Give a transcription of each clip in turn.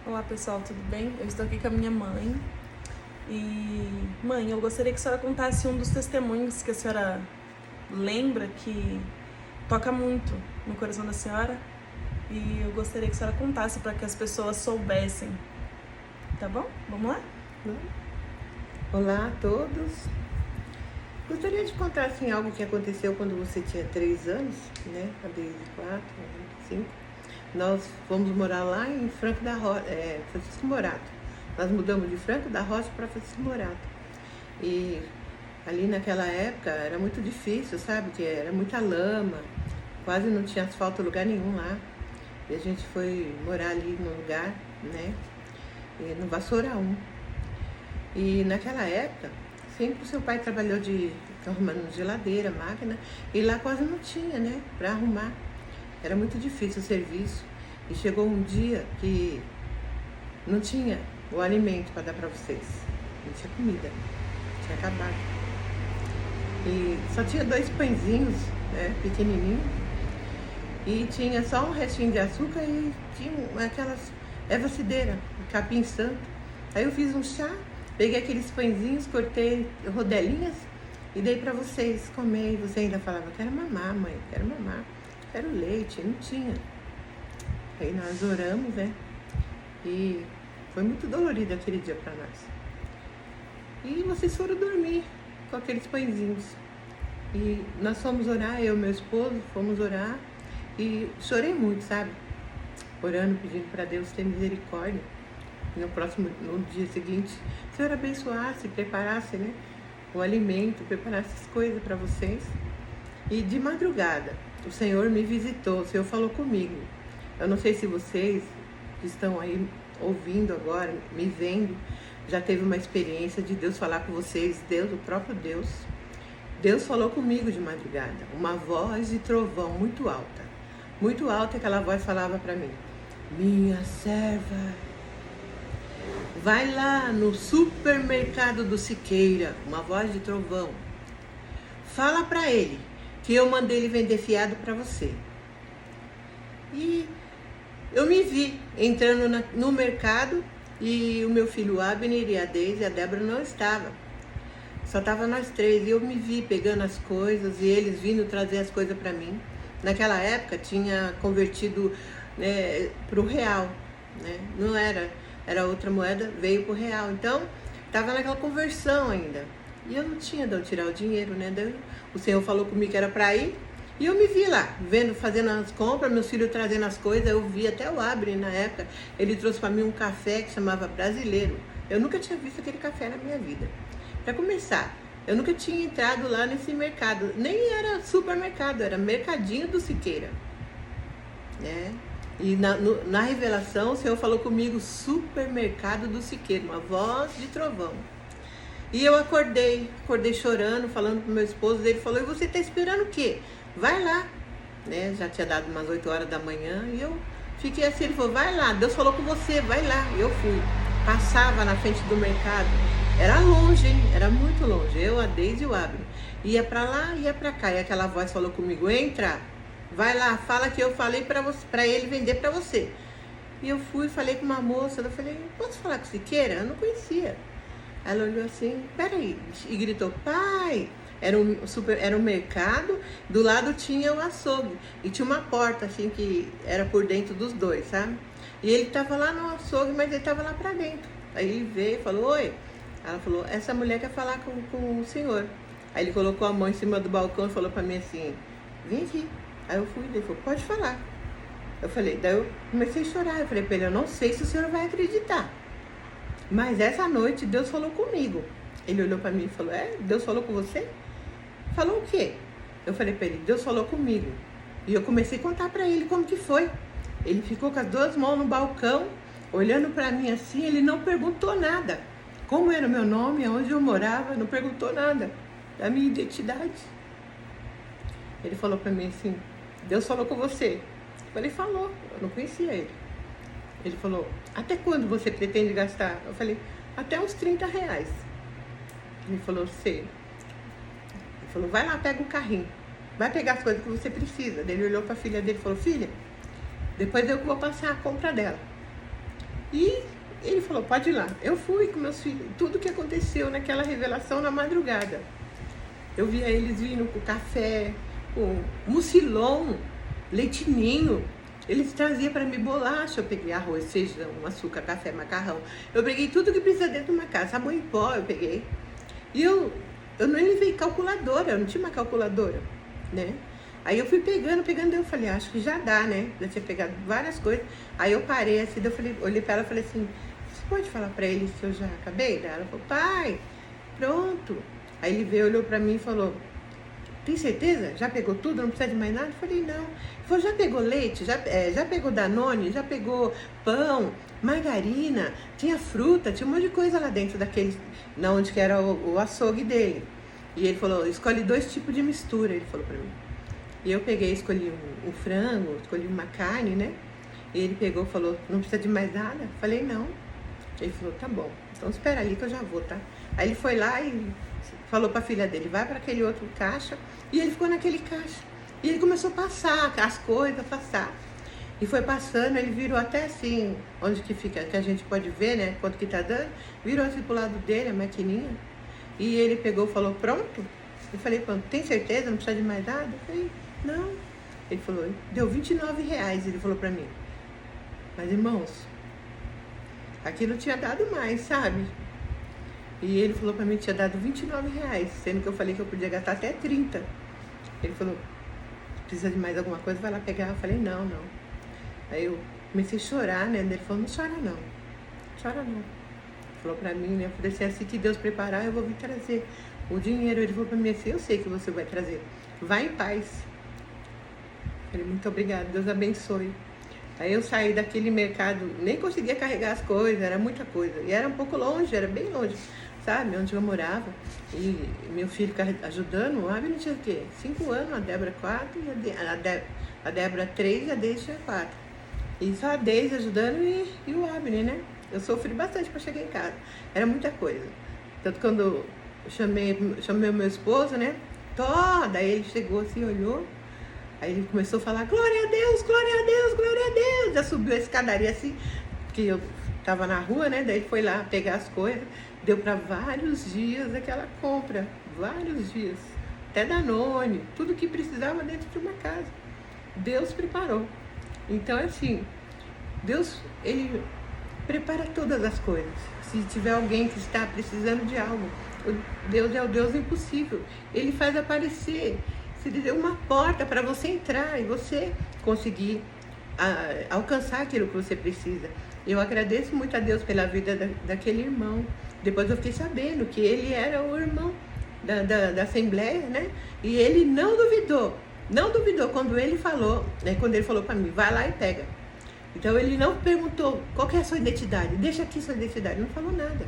Olá pessoal, tudo bem? Eu estou aqui com a minha mãe e, mãe, eu gostaria que a senhora contasse um dos testemunhos que a senhora lembra que toca muito no coração da senhora e eu gostaria que a senhora contasse para que as pessoas soubessem, tá bom? Vamos lá? Olá a todos. Gostaria de contar assim, algo que aconteceu quando você tinha 3 anos, né? A Deise 4, 5. Nós fomos morar lá em Franco da Rocha, Francisco Morato. Nós mudamos de Franco da Rocha para Francisco Morato. E ali naquela época era muito difícil, sabe? Que era muita lama, quase não tinha asfalto em lugar nenhum lá. E a gente foi morar ali no lugar, né? No Vassoura 1. E naquela época, sempre o seu pai trabalhou arrumando geladeira, máquina, e lá quase não tinha, né, para arrumar. Era muito difícil o serviço. E chegou um dia que não tinha o alimento para dar para vocês. Não tinha comida, tinha acabado. E só tinha 2 pãezinhos, né, pequenininhos. E tinha só um restinho de açúcar e tinha aquelas erva cidreira, capim santo. Aí eu fiz um chá, peguei aqueles pãezinhos, cortei rodelinhas e dei para vocês comer. E você ainda falava, quero mamar, mãe, quero mamar, quero leite. Não tinha. Aí nós oramos, né? E foi muito dolorido aquele dia para nós. E vocês foram dormir com aqueles pãezinhos. E nós fomos orar, eu e meu esposo, fomos orar. E chorei muito, sabe? Orando, pedindo para Deus ter misericórdia. No dia seguinte, o Senhor abençoasse, preparasse, né, o alimento, preparasse as coisas para vocês. E de madrugada, o Senhor me visitou, o Senhor falou comigo. Eu não sei se vocês que estão aí ouvindo agora, me vendo, já teve uma experiência de Deus falar com vocês, Deus, o próprio Deus. Deus falou comigo de madrugada, uma voz de trovão muito alta, aquela voz falava para mim, minha serva, vai lá no supermercado do Siqueira, uma voz de trovão. Fala para ele que eu mandei ele vender fiado para você. E eu me vi entrando no mercado e o meu filho Abner e a Deise e a Débora não estavam. Só estavam nós 3 e eu me vi pegando as coisas e eles vindo trazer as coisas para mim. Naquela época tinha convertido, né, para o real, né? Não era outra moeda, veio pro real. Então, estava naquela conversão ainda. E eu não tinha de onde tirar o dinheiro, né? Daí, o Senhor falou comigo que era para ir. E eu me vi lá, fazendo as compras, meus filhos trazendo as coisas. Eu vi até o Abre na época. Ele trouxe para mim um café que chamava Brasileiro. Eu nunca tinha visto aquele café na minha vida. Para começar, eu nunca tinha entrado lá nesse mercado. Nem era supermercado, era mercadinho do Siqueira, né? E na revelação, o Senhor falou comigo, supermercado do Siqueira, uma voz de trovão. E eu acordei chorando, falando pro meu esposo, ele falou, e você tá esperando o quê? Vai lá, né? Já tinha dado umas 8 horas da manhã, e eu fiquei assim, ele falou, vai lá, Deus falou com você, vai lá. E eu fui, passava na frente do mercado, era longe, hein? Era muito longe, eu, a Deise e o Abner. Ia pra lá, ia pra cá, e aquela voz falou comigo, entra. Vai lá, fala que eu falei pra ele vender pra você. E eu fui, falei com uma moça, eu falei, posso falar com Siqueira? Eu não conhecia. Ela olhou assim, peraí, e gritou, pai! Era um mercado, do lado tinha o açougue. E tinha uma porta, assim, que era por dentro dos dois, sabe? E ele tava lá no açougue, mas ele tava lá pra dentro. Aí ele veio e falou, oi. Ela falou, essa mulher quer falar com o senhor. Aí ele colocou a mão em cima do balcão e falou pra mim assim, vem aqui. Aí eu fui, ele falou, pode falar. Eu falei, daí eu comecei a chorar. Eu falei pra ele, eu não sei se o senhor vai acreditar. Mas essa noite Deus falou comigo. Ele olhou pra mim e falou, Deus falou com você? Falou o quê? Eu falei pra ele, Deus falou comigo. E eu comecei a contar pra ele como que foi. Ele ficou com as 2 mãos no balcão, olhando pra mim assim, ele não perguntou nada. Como era o meu nome, aonde eu morava, não perguntou nada da minha identidade. Ele falou pra mim assim, Deus falou com você. Eu falei, falou, eu não conhecia ele. Ele falou, até quando você pretende gastar? Eu falei, até uns 30 reais. Ele falou, sei. Ele falou, vai lá, pega um carrinho. Vai pegar as coisas que você precisa. Ele olhou pra filha dele e falou, filha, depois eu vou passar a compra dela. E ele falou, pode ir lá. Eu fui com meus filhos, tudo que aconteceu naquela revelação na madrugada. Eu via eles vindo com café, com mucilon, leitinho. Eles traziam para mim bolacha. Eu peguei arroz, feijão, açúcar, café, macarrão. Eu peguei tudo que precisa dentro de uma casa. Sabão em pó eu peguei. E eu não levei calculadora, eu não tinha uma calculadora, né? Aí eu fui pegando, eu falei, acho que já dá, né? Já tinha pegado várias coisas. Aí eu parei assim, eu falei, olhei para ela e falei assim, você pode falar para ele se eu já acabei? Ela falou, pai, pronto. Aí ele veio, olhou para mim e falou, tem certeza? Já pegou tudo? Não precisa de mais nada? Eu falei, não. Ele falou, já pegou leite? Já pegou Danone? Já pegou pão? Margarina? Tinha fruta? Tinha um monte de coisa lá dentro daquele, na onde que era o açougue dele. E ele falou, escolhe 2 tipos de mistura, ele falou para mim. E eu peguei, escolhi um frango, escolhi uma carne, né? E ele pegou e falou, não precisa de mais nada? Eu falei, não. Ele falou, tá bom, então espera ali que eu já vou, tá? Aí ele foi lá e falou pra filha dele, vai para aquele outro caixa. E ele ficou naquele caixa. E ele começou a passar as coisas, passar. E foi passando, ele virou até assim, onde que fica, que a gente pode ver, né? Quanto que tá dando. Virou assim pro lado dele, a maquininha. E ele pegou e falou, pronto? Eu falei, pronto, tem certeza? Não precisa de mais nada? Eu falei, não. Ele falou, deu R$29, ele falou pra mim. Mas, irmãos, aquilo tinha dado mais, sabe? E ele falou pra mim que tinha dado R$29, sendo que eu falei que eu podia gastar até 30. Ele falou, precisa de mais alguma coisa? Vai lá pegar. Eu falei, não. Aí eu comecei a chorar, né? Ele falou, não chora não. Chora não. Falou pra mim, né? Eu falei assim que Deus preparar, eu vou vir trazer o dinheiro. Ele falou pra mim assim, eu sei que você vai trazer. Vai em paz. Eu falei, muito obrigada, Deus abençoe. Aí eu saí daquele mercado, nem conseguia carregar as coisas, era muita coisa. E era um pouco longe, era bem longe, sabe? Onde eu morava. E meu filho ajudando, o Abner tinha o quê? 5 anos, a Débora 4, a Débora 3 e a Deise tinha 4. E só a Deise ajudando e o Abner, né? Eu sofri bastante para chegar em casa. Era muita coisa. Tanto quando eu chamei o meu esposo, né? Daí ele chegou assim, olhou. Aí ele começou a falar, glória a Deus, glória a Deus, glória a Deus. Já subiu a escadaria assim, porque eu tava na rua, né? Daí ele foi lá pegar as coisas. Deu para vários dias aquela compra. Vários dias. Até Danone, tudo que precisava dentro de uma casa. Deus preparou. Então, assim, Deus, Ele prepara todas as coisas. Se tiver alguém que está precisando de algo, Deus é o Deus impossível. Ele faz aparecer. Se lhe deu uma porta para você entrar e você conseguir alcançar aquilo que você precisa. Eu agradeço muito a Deus pela vida daquele irmão. Depois eu fiquei sabendo que ele era o irmão da Assembleia, né? E ele não duvidou quando ele falou, né? Quando ele falou para mim, vai lá e pega. Então ele não perguntou qual que é a sua identidade, deixa aqui sua identidade, não falou nada.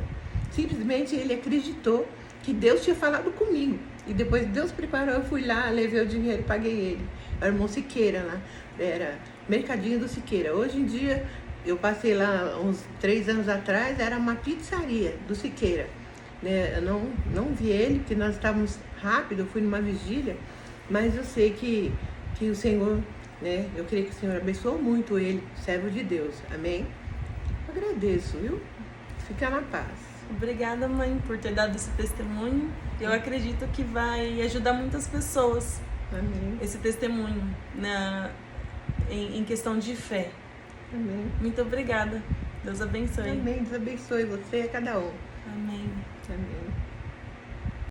Simplesmente ele acreditou que Deus tinha falado comigo. E depois Deus preparou, eu fui lá, levei o dinheiro, paguei ele. Era o irmão Siqueira lá, era Mercadinho do Siqueira. Hoje em dia, eu passei lá uns 3 anos atrás, era uma pizzaria do Siqueira. Né? Eu não vi ele, porque nós estávamos rápido, eu fui numa vigília, mas eu sei que o Senhor, né? Eu creio que o Senhor abençoou muito ele, servo de Deus. Amém? Eu agradeço, viu? Fica na paz. Obrigada, mãe, por ter dado esse testemunho. Eu acredito que vai ajudar muitas pessoas. Amém. Esse testemunho em questão de fé. Amém. Muito obrigada. Deus abençoe. Amém. Deus abençoe você e a cada um. Amém.